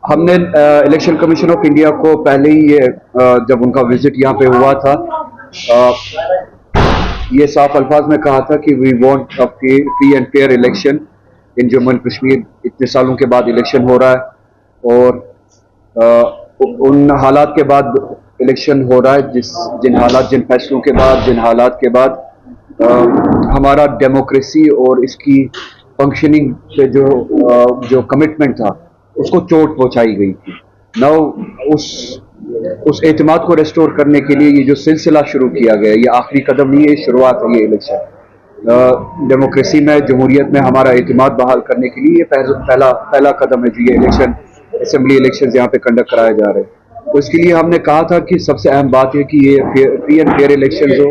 ہم نے election commission of India کو پہلے ہی جب ان کا وزٹ یہاں پہ ہوا تھا یہ صاف الفاظ میں کہا تھا کہ we want free and fair election in Jammu and Kashmir. اتنے سالوں کے بعد الیکشن ہو رہا ہے اور ان حالات کے بعد الیکشن ہو رہا ہے جن فیصلوں کے بعد جن حالات کے بعد ہمارا ڈیموکریسی اور اس کی فنکشننگ سے جو کمٹمنٹ تھا اس کو چوٹ پہنچائی گئی تھی. نو اس اعتماد کو ریسٹور کرنے کے لیے یہ جو سلسلہ شروع کیا گیا یہ آخری قدم نہیں ہے, شروعات ہے یہ الیکشن. ڈیموکریسی میں جمہوریت میں ہمارا اعتماد بحال کرنے کے لیے یہ پہلا قدم ہے جو یہ الیکشن اسمبلی الیکشن یہاں پہ کنڈکٹ کرائے جا رہے ہیں. تو اس کے لیے ہم نے کہا تھا کہ سب سے اہم بات ہے کہ یہ فری اینڈ فیئر الیکشن ہو.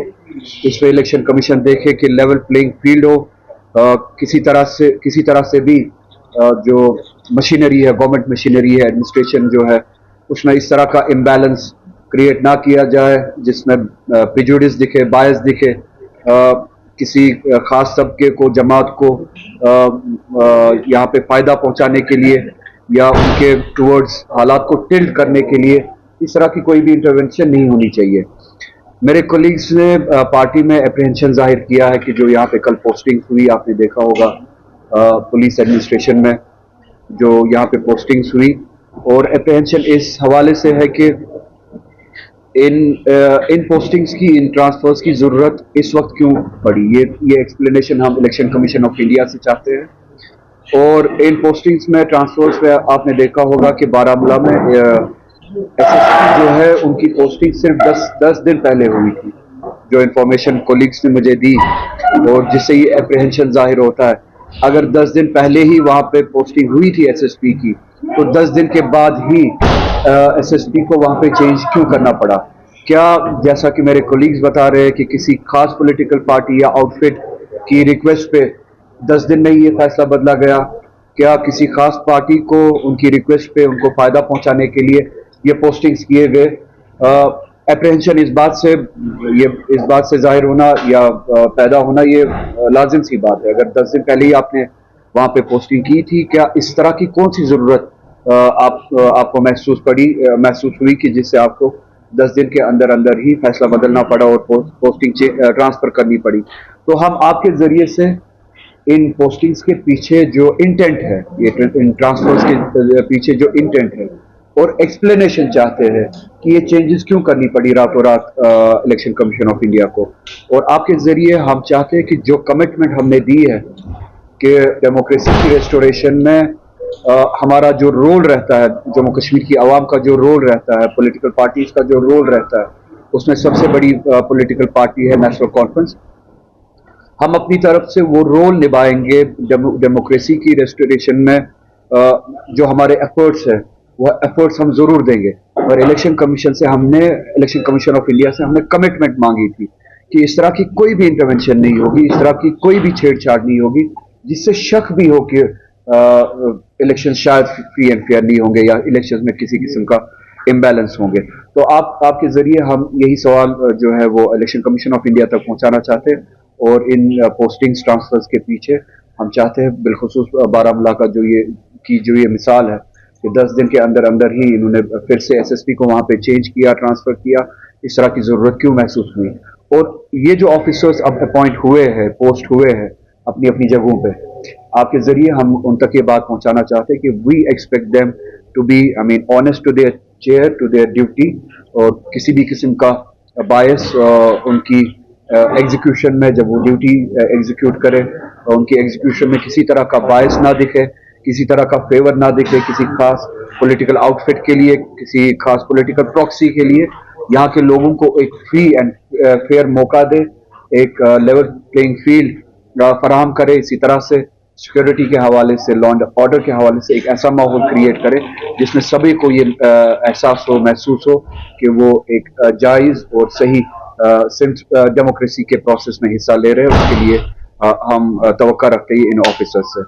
اس پہ الیکشن کمیشن دیکھے کہ لیول پلینگ فیلڈ ہو, کسی طرح سے بھی جو مشینری ہے گورنمنٹ مشینری ہے ایڈمنسٹریشن جو ہے اس میں اس طرح کا امبیلنس کریٹ نہ کیا جائے جس میں پریجوڈس دکھے, باعث دکھے, کسی خاص طبقے کو جماعت کو یہاں پہ فائدہ پہنچانے کے لیے یا ان کے ٹورڈز حالات کو ٹلٹ کرنے کے لیے اس طرح کی کوئی بھی انٹرونشن نہیں ہونی چاہیے. میرے کولیگز نے پارٹی میں اپریہنشن ظاہر کیا ہے کہ جو یہاں پہ کل پوسٹنگ ہوئی آپ نے دیکھا ہوگا پولیس ایڈمنسٹریشن میں جو یہاں پہ پوسٹنگز ہوئی, اور اپریہنشن اس حوالے سے ہے کہ ان پوسٹنگز کی ان ٹرانسفرز کی ضرورت اس وقت کیوں پڑی. یہ ایکسپلینیشن ہم الیکشن کمیشن آف انڈیا سے چاہتے ہیں. اور ان پوسٹنگز میں ٹرانسفرز پہ آپ نے دیکھا ہوگا کہ بارہمولہ میں ایس ایس پی جو ہے ان کی پوسٹنگ صرف 10 دن پہلے ہوئی تھی, جو انفارمیشن کولیگز نے مجھے دی اور جس سے یہ اپریہنشن ظاہر ہوتا ہے. اگر 10 دن پہلے ہی وہاں پہ پوسٹنگ ہوئی تھی ایس ایس پی کی تو 10 دن کے بعد ہی ایس ایس پی کو وہاں پہ چینج کیوں کرنا پڑا؟ کیا جیسا کہ میرے کولیگز بتا رہے ہیں کہ کسی خاص پولیٹیکل پارٹی یا آؤٹ فٹ کی ریکویسٹ پہ 10 دن میں یہ فیصلہ بدلا گیا؟ کیا کسی خاص پارٹی کو ان کی ریکویسٹ پہ ان کو فائدہ پہنچانے کے لیے یہ پوسٹنگز کیے گئے؟ اپریہنشن اس بات سے ظاہر ہونا یا پیدا ہونا یہ لازم سی بات ہے. اگر 10 دن پہلے ہی آپ نے وہاں پہ پوسٹنگ کی تھی, کیا اس طرح کی کون سی ضرورت آپ کو محسوس ہوئی کہ جس سے آپ کو 10 دن کے اندر ہی فیصلہ بدلنا پڑا اور پوسٹنگ ٹرانسفر کرنی پڑی؟ تو ہم آپ کے ذریعے سے ان پوسٹنگز کے پیچھے جو انٹینٹ ہے, ان ٹرانسفرز کے پیچھے جو انٹینٹ ہے اور ایکسپلینیشن چاہتے ہیں کہ یہ چینجز کیوں کرنی پڑی راتوں رات الیکشن کمیشن آف انڈیا کو. اور آپ کے ذریعے ہم چاہتے ہیں کہ جو کمٹمنٹ ہم نے دی ہے کہ ڈیموکریسی کی ریسٹوریشن میں ہمارا جو رول رہتا ہے, جموں کشمیر کی عوام کا جو رول رہتا ہے, پولیٹیکل پارٹیز کا جو رول رہتا ہے, اس میں سب سے بڑی پولیٹیکل پارٹی ہے نیشنل کانفرنس. ہم اپنی طرف سے وہ رول نبھائیں گے ڈیموکریسی کی ریسٹوریشن میں. جو ہمارے ایفرٹس ہیں وہ ایفرٹس ہم ضرور دیں گے. اور الیکشن کمیشن آف انڈیا سے ہم نے کمٹمنٹ مانگی تھی کہ اس طرح کی کوئی بھی انٹرونشن نہیں ہوگی, اس طرح کی کوئی بھی چھیڑ چھاڑ نہیں ہوگی جس سے شک بھی ہو کہ الیکشن شاید فری اینڈ فیئر نہیں ہوں گے یا الیکشن میں کسی قسم کا امبیلنس ہوں گے. تو آپ کے ذریعے ہم یہی سوال جو ہے وہ الیکشن کمیشن آف انڈیا تک پہنچانا چاہتے ہیں. اور ان پوسٹنگز ٹرانسفرز کے پیچھے ہم چاہتے ہیں بالخصوص بارہمولہ کا جو یہ مثال ہے کہ 10 دن کے اندر ہی انہوں نے پھر سے ایس ایس پی کو وہاں پہ چینج کیا, ٹرانسفر کیا, اس طرح کی ضرورت کیوں محسوس ہوئی؟ اور یہ جو آفیسرز اب اپوائنٹ ہوئے ہیں, پوسٹ ہوئے ہیں اپنی جگہوں پہ, آپ کے ذریعے ہم ان تک یہ بات پہنچانا چاہتے ہیں کہ we expect them to be honest to their chair, to their duty, اور کسی بھی قسم کا باعث ان کی ایگزیکیوشن میں جب وہ ڈیوٹی ایگزیکیوٹ کرے ان کی ایگزیکیوشن میں کسی طرح کا باعث نہ دکھے, کسی طرح کا فیور نہ دکھے کسی خاص پولیٹیکل آؤٹ فٹ کے لیے, کسی خاص پولیٹیکل پراکسی کے لیے. یہاں کے لوگوں کو ایک فری اینڈ فیئر موقع دے, ایک لیول پلینگ فیلڈ فراہم کرے. اسی طرح سے سیکورٹی کے حوالے سے, لا اینڈ آرڈر کے حوالے سے ایک ایسا ماحول کریٹ کرے جس میں سبھی کو یہ احساس ہو, محسوس ہو کہ وہ ایک جائز اور صحیح ڈیموکریسی کے پروسیس میں حصہ لے رہے ہیں. اس کے لیے ہم توقع رکھتے ہیں ان آفیسر سے.